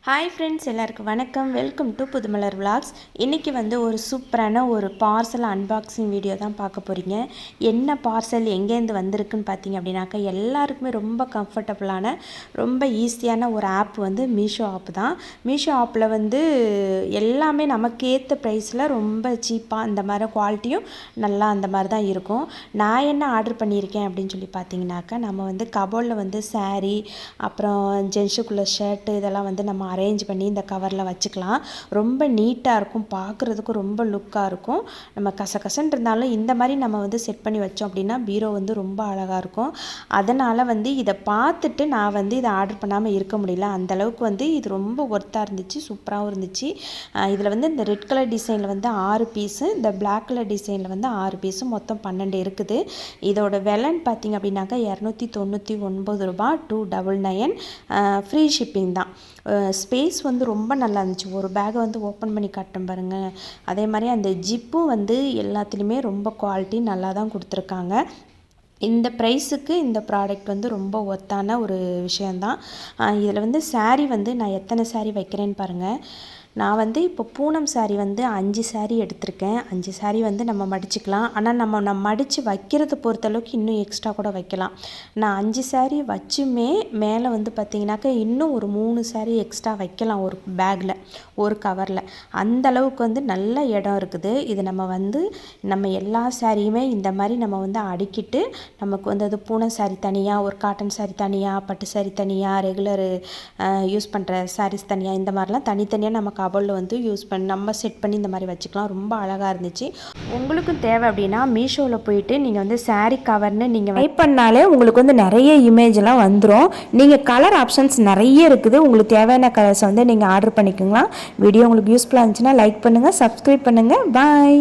Hi friends, எல்லாருக்கும் வணக்கம். Welcome to Pudhumalar vlogs. இன்றைக்கி வந்து ஒரு சூப்பரான ஒரு பார்சல் அன்பாக்சிங் வீடியோ தான் பார்க்க போகிறீங்க. என்ன பார்சல் எங்கேருந்து வந்திருக்குன்னு பார்த்தீங்க அப்படின்னாக்கா, எல்லாருக்குமே ரொம்ப கம்ஃபர்டபுளான ரொம்ப ஈஸியான ஒரு ஆப் வந்து மீஷோ ஆப் தான். மீஷோ ஆப்பில் வந்து எல்லாமே நமக்கு ஏற்ற ப்ரைஸில் ரொம்ப சீப்பாக அந்த மாதிரி குவாலிட்டியும் நல்லா அந்த மாதிரி தான் இருக்கும். நான் என்ன ஆர்டர் பண்ணியிருக்கேன் அப்படின்னு சொல்லி பார்த்தீங்கன்னாக்கா, நம்ம வந்து கபோர்டில் வந்து சாரீ, அப்புறம் ஜென்ஸுக்குள்ள ஷர்ட்டு இதெல்லாம் வந்து நம்ம அரேஞ்ச் பண்ணி இந்த கவரில் வச்சுக்கலாம். ரொம்ப நீட்டாக இருக்கும், பார்க்குறதுக்கும் ரொம்ப லுக்காக இருக்கும். நம்ம கசகசன்னு இருந்தாலும் இந்த மாதிரி நம்ம வந்து செட் பண்ணி வச்சோம் அப்படின்னா பீரோ வந்து ரொம்ப அழகாக இருக்கும். அதனால் வந்து இதை பார்த்துட்டு நான் வந்து இதை ஆர்டர் பண்ணாமல் இருக்க முடியல. அந்தளவுக்கு வந்து இது ரொம்ப ஒர்த்தாக இருந்துச்சு, சூப்பராகவும் இருந்துச்சு. இதில் வந்து இந்த ரெட் கலர் டிசைனில் வந்து 6 பீஸு, இந்த பிளாக் கலர் டிசைனில் வந்து 6 பீஸு, மொத்தம் 12 இருக்குது. இதோட விலைன்னு பார்த்திங்க அப்படின்னாக்கா ₹299 $299. ஃப்ரீ ஷிப்பிங் தான். ஸ்பேஸ் வந்து ரொம்ப நல்லா இருந்துச்சு. ஒரு பேக்கை வந்து ஓப்பன் பண்ணி காட்டும் பாருங்கள். அதே மாதிரி அந்த ஜிப்பும் வந்து எல்லாத்துலேயுமே ரொம்ப குவாலிட்டி நல்லா தான் கொடுத்துருக்காங்க. இந்த ப்ரைஸுக்கு இந்த ப்ராடக்ட் வந்து ரொம்ப ஒர்த்தான ஒரு விஷயந்தான். இதில் வந்து சாரீ வந்து நான் எத்தனை சாரீ வைக்கிறேன்னு பாருங்கள். நான் வந்து இப்போ பூனம் சாரீ வந்து 5 சாரீ எடுத்திருக்கேன். 5 சாரீ வந்து நம்ம மடிச்சுக்கலாம். ஆனால் நம்ம மடித்து வைக்கிறத பொறுத்தளவுக்கு இன்னும் எக்ஸ்ட்ரா கூட வைக்கலாம். நான் 5 சாரீ வச்சுமே மேலே வந்து பார்த்திங்கனாக்கா இன்னும் ஒரு 3 சாரீ எக்ஸ்ட்ரா வைக்கலாம் ஒரு பேக்கில், ஒரு கவரில். அந்தளவுக்கு வந்து நல்ல இடம் இருக்குது. இது நம்ம எல்லா சாரியுமே இந்த மாதிரி நம்ம வந்து அடுக்கிட்டு, நமக்கு வந்து அது பூனை சாரீ தனியாக, ஒரு காட்டன் சாரீ தனியாக, பட்டு சாரீ தனியாக, ரெகுலர் யூஸ் பண்ணுற சாரீஸ் தனியாக, இந்த மாதிரிலாம் தனித்தனியாக நம்ம கபோர்டில் வந்து நம்ம செட் பண்ணி இந்த மாதிரி வச்சுக்கலாம். ரொம்ப அழகாக இருந்துச்சு. உங்களுக்கும் தேவை அப்படின்னா மீஷோவில் போயிட்டு நீங்கள் வந்து சாரீ கவர்னு நீங்கள் டைப் பண்ணாலே உங்களுக்கு வந்து நிறைய இமேஜ்லாம் வந்துடும். நீங்கள் கலர் ஆப்ஷன்ஸ் நிறைய இருக்குது. உங்களுக்கு தேவையான கலர்ஸை வந்து நீங்கள் ஆர்டர் பண்ணிக்கோங்களா. வீடியோ உங்களுக்கு யூஸ்ஃபுல்லாக இருந்துச்சுன்னா லைக் பண்ணுங்கள், சப்ஸ்கிரைப் பண்ணுங்கள். பாய்.